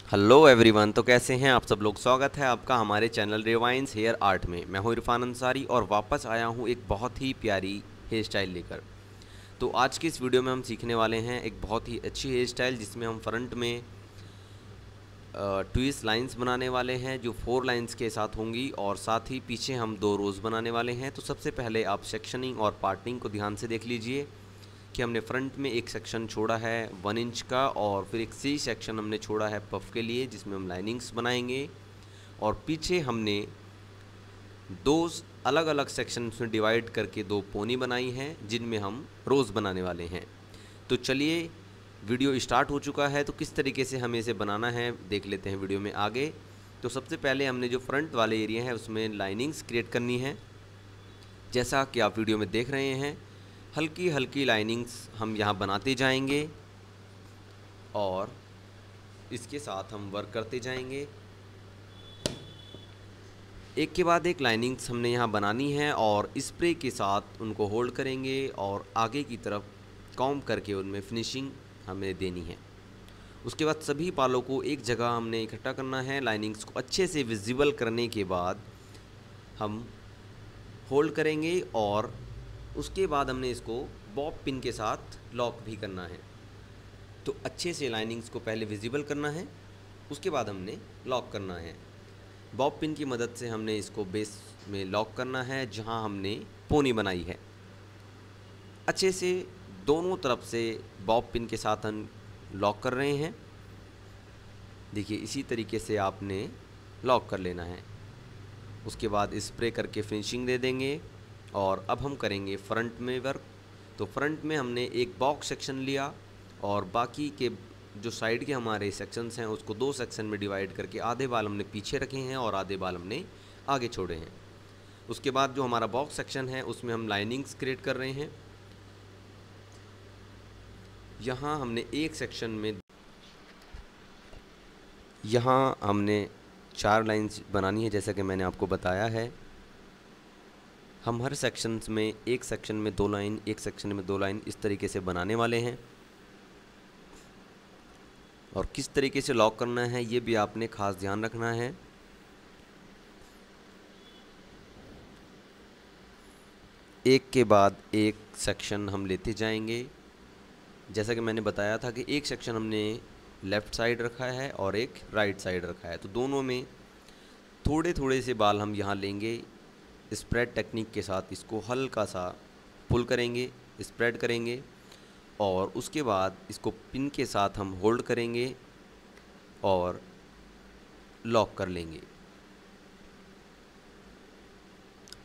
Hello everyone. तो कैसे हैं आप सब लोग। स्वागत है आपका हमारे चैनल रिवाइंस हेयर आर्ट में। मैं हूं इरफान अंसारी और वापस आया हूं एक बहुत ही प्यारी हेयर स्टाइल लेकर। तो आज की इस वीडियो में हम सीखने वाले हैं एक बहुत ही अच्छी हेयर स्टाइल जिसमें हम फ्रंट में ट्विस्ट लाइंस बनाने वाले हैं जो 4 लाइंस के साथ होंगी और साथ ही पीछे हम 2 रोज़ बनाने वाले हैं। तो सबसे पहले आप सेक्शनिंग और पार्टनिंग को ध्यान से देख लीजिए कि हमने फ्रंट में एक सेक्शन छोड़ा है 1 इंच का और फिर एक सी सेक्शन हमने छोड़ा है पफ के लिए जिसमें हम लाइनिंग्स बनाएंगे और पीछे हमने 2 अलग अलग सेक्शंस में डिवाइड करके 2 पोनी बनाई हैं जिनमें हम रोज़ बनाने वाले हैं। तो चलिए वीडियो स्टार्ट हो चुका है। तो किस तरीके से हमें इसे बनाना है देख लेते हैं वीडियो में आगे। तो सबसे पहले हमने जो फ्रंट वाले एरिया है उसमें लाइनिंग्स क्रिएट करनी है। जैसा कि आप वीडियो में देख रहे हैं हल्की हल्की लाइनिंग्स हम यहाँ बनाते जाएंगे और इसके साथ हम वर्क करते जाएंगे। एक के बाद एक लाइनिंग्स हमने यहाँ बनानी है और स्प्रे के साथ उनको होल्ड करेंगे और आगे की तरफ कॉम्ब करके उनमें फिनिशिंग हमें देनी है। उसके बाद सभी बालों को एक जगह हमने इकट्ठा करना है। लाइनिंग्स को अच्छे से विजिबल करने के बाद हम होल्ड करेंगे और उसके बाद हमने इसको बॉब पिन के साथ लॉक भी करना है। तो अच्छे से लाइनिंग्स को पहले विजिबल करना है, उसके बाद हमने लॉक करना है। बॉब पिन की मदद से हमने इसको बेस में लॉक करना है जहां हमने पोनी बनाई है। अच्छे से दोनों तरफ से बॉब पिन के साथ हम लॉक कर रहे हैं। देखिए इसी तरीके से आपने लॉक कर लेना है। उसके बाद स्प्रे करके फिनिशिंग दे देंगे और अब हम करेंगे फ्रंट में वर्क। तो फ्रंट में हमने एक बॉक्स सेक्शन लिया और बाकी के जो साइड के हमारे सेक्शंस हैं उसको 2 सेक्शन में डिवाइड करके आधे बाल हमने पीछे रखे हैं और आधे बाल हमने आगे छोड़े हैं। उसके बाद जो हमारा बॉक्स सेक्शन है उसमें हम लाइनिंग्स क्रिएट कर रहे हैं। यहाँ हमने 4 लाइंस बनानी है जैसा कि मैंने आपको बताया है। हम हर सेक्शंस में एक सेक्शन में 2 लाइन, एक सेक्शन में 2 लाइन इस तरीके से बनाने वाले हैं। और किस तरीके से लॉक करना है ये भी आपने खास ध्यान रखना है। एक के बाद एक सेक्शन हम लेते जाएंगे। जैसा कि मैंने बताया था कि एक सेक्शन हमने लेफ़्ट साइड रखा है और एक राइट साइड रखा है। तो दोनों में थोड़े थोड़े से बाल हम यहाँ लेंगे। स्प्रेड टेक्निक के साथ इसको हल्का सा पुल करेंगे, स्प्रेड करेंगे और उसके बाद इसको पिन के साथ हम होल्ड करेंगे और लॉक कर लेंगे।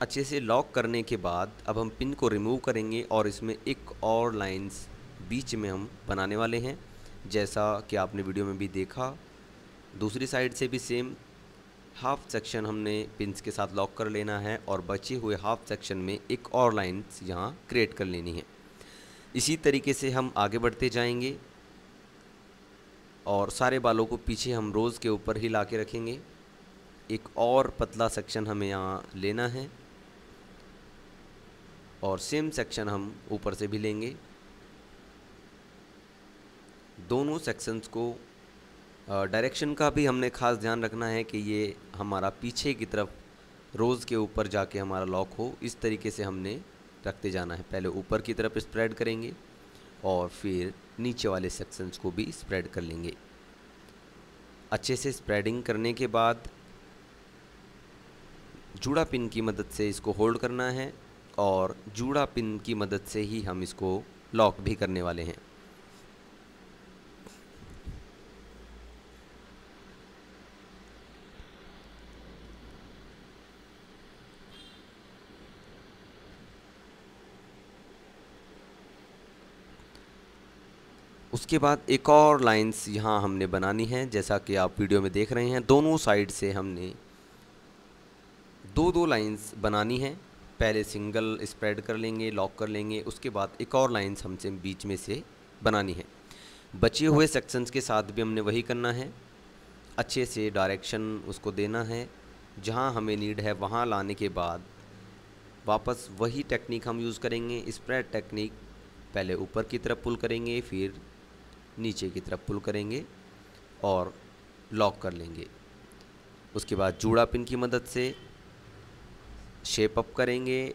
अच्छे से लॉक करने के बाद अब हम पिन को रिमूव करेंगे और इसमें एक और लाइंस बीच में हम बनाने वाले हैं जैसा कि आपने वीडियो में भी देखा। दूसरी साइड से भी सेम हाफ सेक्शन हमने पिन्स के साथ लॉक कर लेना है और बचे हुए हाफ सेक्शन में एक और लाइंस यहाँ क्रिएट कर लेनी है। इसी तरीके से हम आगे बढ़ते जाएंगे और सारे बालों को पीछे हम रोज़ के ऊपर ही ला के रखेंगे। एक और पतला सेक्शन हमें यहाँ लेना है और सेम सेक्शन हम ऊपर से भी लेंगे। दोनों सेक्शंस को डायरेक्शन का भी हमने खास ध्यान रखना है कि ये हमारा पीछे की तरफ रोज़ के ऊपर जाके हमारा लॉक हो। इस तरीके से हमने रखते जाना है। पहले ऊपर की तरफ स्प्रेड करेंगे और फिर नीचे वाले सेक्शंस को भी स्प्रेड कर लेंगे। अच्छे से स्प्रेडिंग करने के बाद जूड़ा पिन की मदद से इसको होल्ड करना है और जूड़ा पिन की मदद से ही हम इसको लॉक भी करने वाले हैं। उसके बाद एक और लाइंस यहाँ हमने बनानी है जैसा कि आप वीडियो में देख रहे हैं। दोनों साइड से हमने 2-2 लाइंस बनानी है। पहले सिंगल स्प्रेड कर लेंगे, लॉक कर लेंगे, उसके बाद एक और लाइंस हमसे बीच में से बनानी है। बचे हुए सेक्शंस के साथ भी हमने वही करना है। अच्छे से डायरेक्शन उसको देना है, जहाँ हमें नीड है वहाँ लाने के बाद वापस वही टेक्निक हम यूज़ करेंगे। स्प्रेड टेक्निक पहले ऊपर की तरफ पुल करेंगे, फिर नीचे की तरफ पुल करेंगे और लॉक कर लेंगे। उसके बाद जूड़ा पिन की मदद से शेप अप करेंगे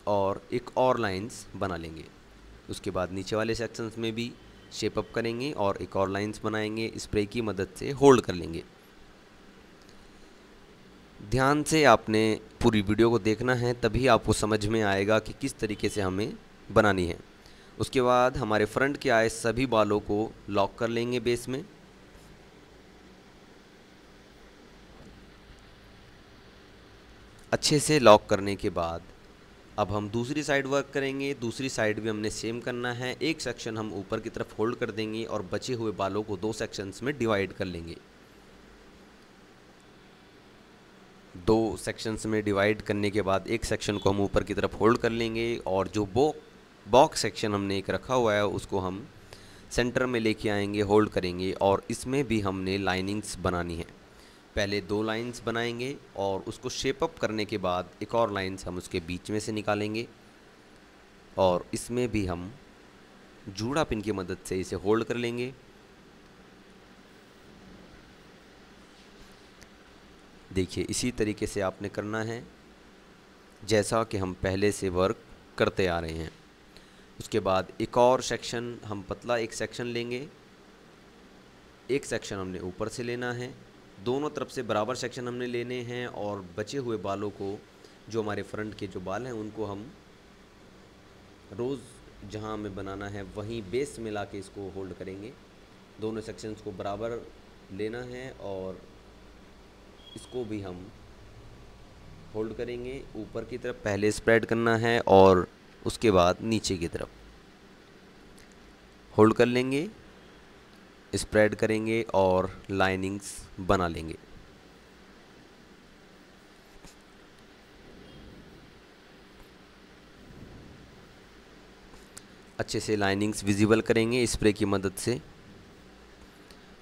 और एक और लाइंस बना लेंगे। उसके बाद नीचे वाले सेक्शंस में भी शेप अप करेंगे और एक और लाइंस बनाएंगे, स्प्रे की मदद से होल्ड कर लेंगे। ध्यान से आपने पूरी वीडियो को देखना है, तभी आपको समझ में आएगा कि किस तरीके से हमें बनानी है। उसके बाद हमारे फ्रंट के आए सभी बालों को लॉक कर लेंगे बेस में। अच्छे से लॉक करने के बाद अब हम दूसरी साइड वर्क करेंगे। दूसरी साइड भी हमने सेम करना है। एक सेक्शन हम ऊपर की तरफ होल्ड कर देंगे और बचे हुए बालों को दो सेक्शंस में डिवाइड कर लेंगे। दो सेक्शंस में डिवाइड करने के बाद एक सेक्शन को हम ऊपर की तरफ होल्ड कर लेंगे और जो बॉक्स सेक्शन हमने एक रखा हुआ है उसको हम सेंटर में लेके आएंगे, होल्ड करेंगे और इसमें भी हमने लाइनिंग्स बनानी है। पहले दो लाइंस बनाएंगे और उसको शेप अप करने के बाद एक और लाइंस हम उसके बीच में से निकालेंगे और इसमें भी हम जूड़ा पिन की मदद से इसे होल्ड कर लेंगे। देखिए इसी तरीके से आपने करना है जैसा कि हम पहले से वर्क करते आ रहे हैं। उसके बाद एक और सेक्शन हम पतला एक सेक्शन लेंगे। एक सेक्शन हमने ऊपर से लेना है, दोनों तरफ से बराबर सेक्शन हमने लेने हैं और बचे हुए बालों को, जो हमारे फ्रंट के जो बाल हैं उनको हम रोज़ जहां हमें बनाना है वहीं बेस में ला के इसको होल्ड करेंगे। दोनों सेक्शंस को बराबर लेना है और इसको भी हम होल्ड करेंगे। ऊपर की तरफ पहले स्प्रेड करना है और उसके बाद नीचे की तरफ होल्ड कर लेंगे, स्प्रेड करेंगे और लाइनिंग्स बना लेंगे। अच्छे से लाइनिंग्स विजिबल करेंगे स्प्रे की मदद से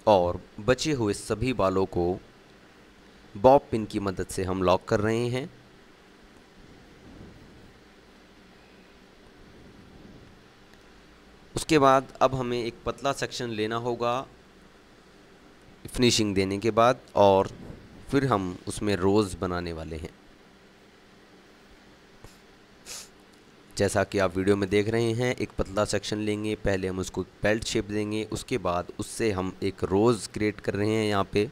और बचे हुए सभी बालों को बॉब पिन की मदद से हम लॉक कर रहे हैं। उसके बाद अब हमें एक पतला सेक्शन लेना होगा फिनिशिंग देने के बाद और फिर हम उसमें रोज़ बनाने वाले हैं। जैसा कि आप वीडियो में देख रहे हैं, एक पतला सेक्शन लेंगे, पहले हम उसको बेल्ट शेप देंगे, उसके बाद उससे हम एक रोज़ क्रिएट कर रहे हैं। यहाँ पे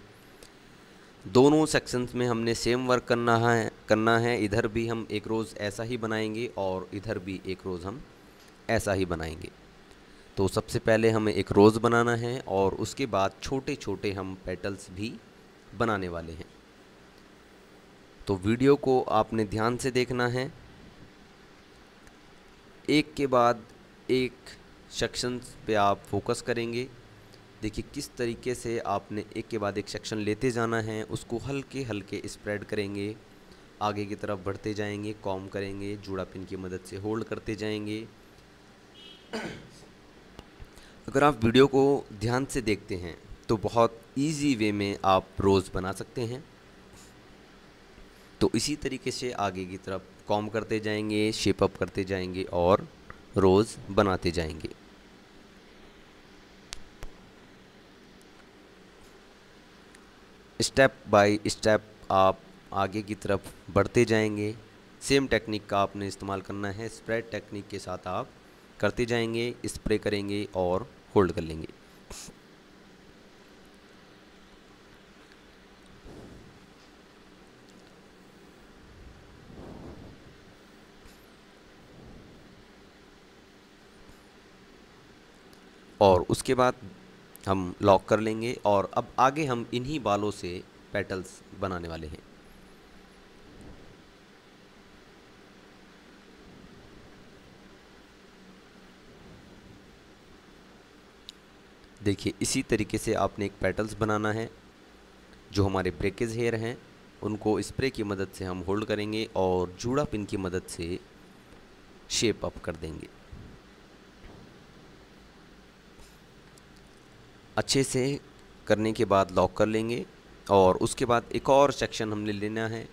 दोनों सेक्शंस में हमने सेम वर्क करना है। इधर भी हम एक रोज़ ऐसा ही बनाएंगे और इधर भी एक रोज़ हम ऐसा ही बनाएंगे। तो सबसे पहले हमें एक रोज़ बनाना है और उसके बाद छोटे छोटे हम पेटल्स भी बनाने वाले हैं। तो वीडियो को आपने ध्यान से देखना है, एक के बाद एक सेक्शंस पे आप फोकस करेंगे। देखिए किस तरीके से आपने एक के बाद एक सेक्शन लेते जाना है, उसको हल्के हल्के स्प्रेड करेंगे, आगे की तरफ बढ़ते जाएंगे, कॉम करेंगे, जूड़ा पिन की मदद से होल्ड करते जाएंगे। अगर आप वीडियो को ध्यान से देखते हैं तो बहुत इजी वे में आप रोज़ बना सकते हैं। तो इसी तरीके से आगे की तरफ कॉम करते जाएंगे, शेप अप करते जाएंगे और रोज़ बनाते जाएंगे। स्टेप बाय स्टेप आप आगे की तरफ बढ़ते जाएंगे। सेम टेक्निक का आपने इस्तेमाल करना है, स्प्रेड टेक्निक के साथ आप करते जाएंगे, स्प्रे करेंगे और होल्ड कर लेंगे। और उसके बाद हम लॉक कर लेंगे और अब आगे हम इन्हीं बालों से पेटल्स बनाने वाले हैं। देखिए इसी तरीके से आपने एक पेटल्स बनाना है। जो हमारे ब्रेकेज हेयर हैं उनको स्प्रे की मदद से हम होल्ड करेंगे और जूड़ा पिन की मदद से शेप अप कर देंगे। अच्छे से करने के बाद लॉक कर लेंगे और उसके बाद एक और सेक्शन हमने लेना है।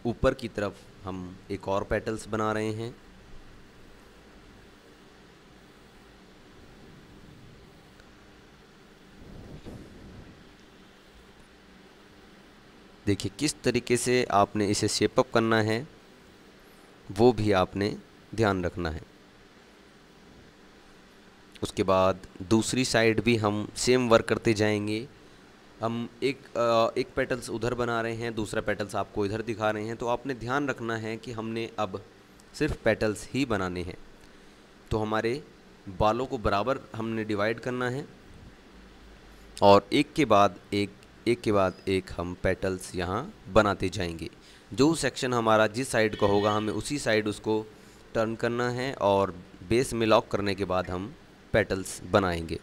ऊपर की तरफ हम एक और पेटल्स बना रहे हैं। देखिए किस तरीके से आपने इसे शेप अप करना है वो भी आपने ध्यान रखना है। उसके बाद दूसरी साइड भी हम सेम वर्क करते जाएंगे। हम एक पेटल्स उधर बना रहे हैं, दूसरा पेटल्स आपको इधर दिखा रहे हैं, तो आपने ध्यान रखना है कि हमने अब सिर्फ पेटल्स ही बनाने हैं। तो हमारे बालों को बराबर हमने डिवाइड करना है और एक के बाद एक हम पेटल्स यहाँ बनाते जाएंगे। जो सेक्शन हमारा जिस साइड का होगा हमें उसी साइड उसको टर्न करना है और बेस में लॉक करने के बाद हम पेटल्स बनाएंगे।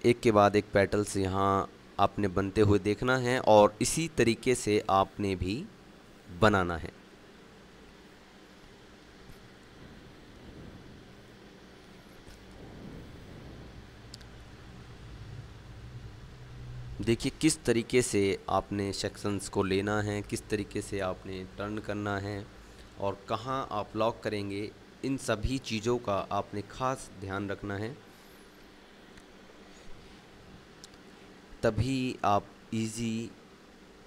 एक के बाद एक पेटल्स यहाँ आपने बनते हुए देखना है और इसी तरीके से आपने भी बनाना है। देखिए किस तरीके से आपने सेक्शंस को लेना है, किस तरीके से आपने टर्न करना है और कहाँ आप लॉक करेंगे, इन सभी चीज़ों का आपने खास ध्यान रखना है। तभी आप इजी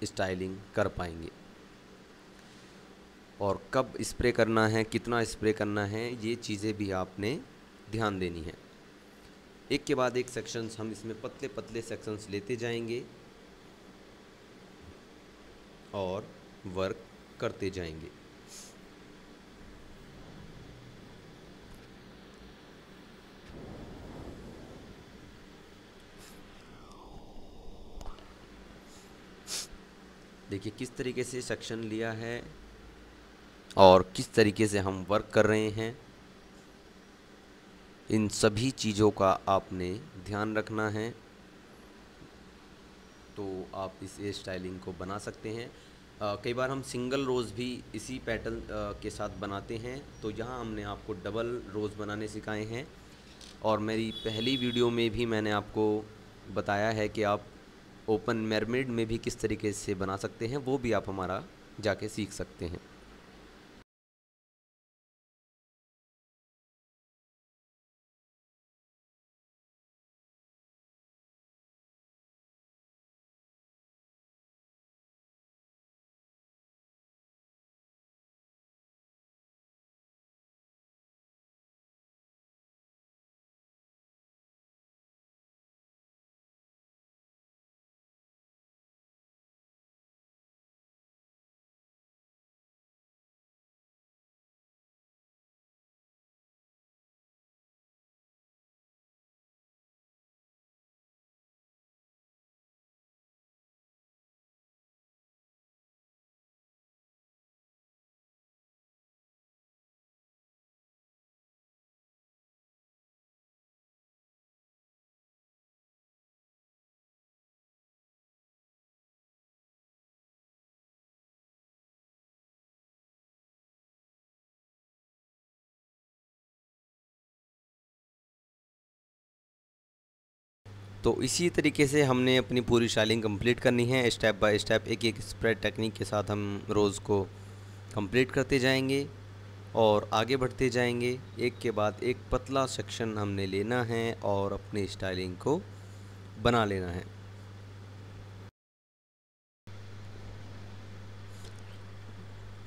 स्टाइलिंग कर पाएंगे। और कब स्प्रे करना है, कितना स्प्रे करना है, ये चीज़ें भी आपने ध्यान देनी है। एक के बाद एक सेक्शंस हम इसमें पतले पतले सेक्शंस लेते जाएंगे और वर्क करते जाएंगे। देखिए किस तरीके से सेक्शन लिया है और किस तरीके से हम वर्क कर रहे हैं, इन सभी चीज़ों का आपने ध्यान रखना है तो आप इस स्टाइलिंग को बना सकते हैं। कई बार हम सिंगल रोज़ भी इसी पैटर्न के साथ बनाते हैं, तो यहाँ हमने आपको डबल रोज़ बनाने सिखाए हैं और मेरी पहली वीडियो में भी मैंने आपको बताया है कि आप ओपन मरमेड में भी किस तरीके से बना सकते हैं, वो भी आप हमारा जाके सीख सकते हैं। तो इसी तरीके से हमने अपनी पूरी स्टाइलिंग कंप्लीट करनी है। स्टेप बाय स्टेप एक एक स्प्रेड टेक्निक के साथ हम रोज़ को कंप्लीट करते जाएंगे और आगे बढ़ते जाएंगे। एक के बाद एक पतला सेक्शन हमने लेना है और अपनी स्टाइलिंग को बना लेना है।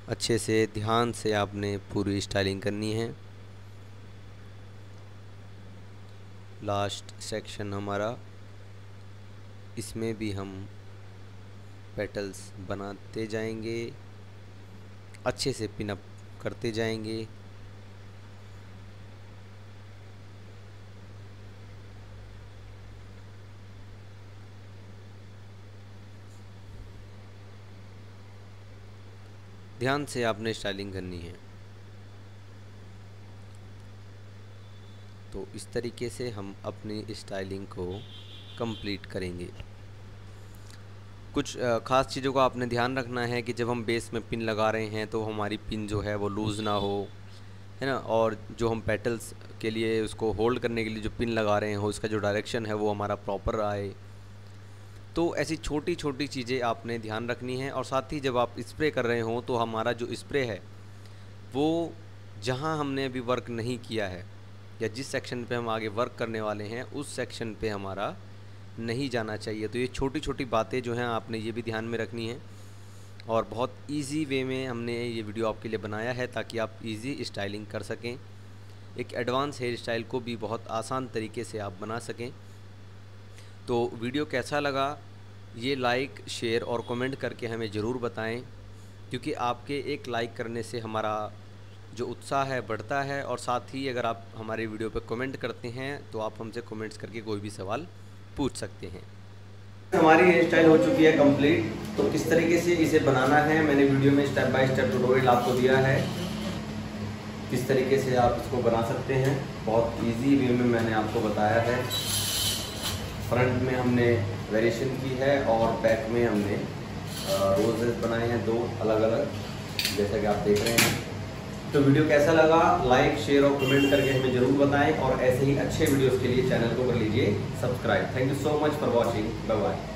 अच्छे से ध्यान से आपने पूरी स्टाइलिंग करनी है। लास्ट सेक्शन हमारा, इसमें भी हम पेटल्स बनाते जाएंगे, अच्छे से पिन अप करते जाएंगे। ध्यान से आपने स्टाइलिंग करनी है। तो इस तरीके से हम अपनी स्टाइलिंग को कंप्लीट करेंगे। कुछ ख़ास चीज़ों का आपने ध्यान रखना है कि जब हम बेस में पिन लगा रहे हैं तो हमारी पिन जो है वो लूज़ ना हो, है ना, और जो हम पेटल्स के लिए उसको होल्ड करने के लिए जो पिन लगा रहे हैं उसका जो डायरेक्शन है वो हमारा प्रॉपर आए। तो ऐसी छोटी छोटी चीज़ें आपने ध्यान रखनी है। और साथ ही जब आप स्प्रे कर रहे हो तो हमारा जो स्प्रे है वो जहाँ हमने अभी वर्क नहीं किया है या जिस सेक्शन पे हम आगे वर्क करने वाले हैं उस सेक्शन पे हमारा नहीं जाना चाहिए। तो ये छोटी छोटी बातें जो हैं आपने ये भी ध्यान में रखनी है, और बहुत इजी वे में हमने ये वीडियो आपके लिए बनाया है ताकि आप इजी स्टाइलिंग कर सकें, एक एडवांस हेयर स्टाइल को भी बहुत आसान तरीके से आप बना सकें। तो वीडियो कैसा लगा ये लाइक, शेयर और कमेंट करके हमें ज़रूर बताएं, क्योंकि आपके एक लाइक करने से हमारा जो उत्साह है बढ़ता है। और साथ ही अगर आप हमारे वीडियो पर कमेंट करते हैं तो आप हमसे कमेंट्स करके कोई भी सवाल पूछ सकते हैं। हमारी हेयर स्टाइल हो चुकी है कंप्लीट। तो किस तरीके से इसे बनाना है मैंने वीडियो में स्टेप बाय स्टेप ट्यूटोरियल आपको दिया है, किस तरीके से आप इसको बना सकते हैं। बहुत इजी वे में मैंने आपको बताया है। फ्रंट में हमने वेरिएशन की है और बैक में हमने रोजेस बनाए हैं 2 अलग अलग, जैसा कि आप देख रहे हैं। तो वीडियो कैसा लगा लाइक, शेयर और कमेंट करके हमें ज़रूर बताएं, और ऐसे ही अच्छे वीडियोस के लिए चैनल को कर लीजिए subscribe. Thank you so much for watching. Bye bye.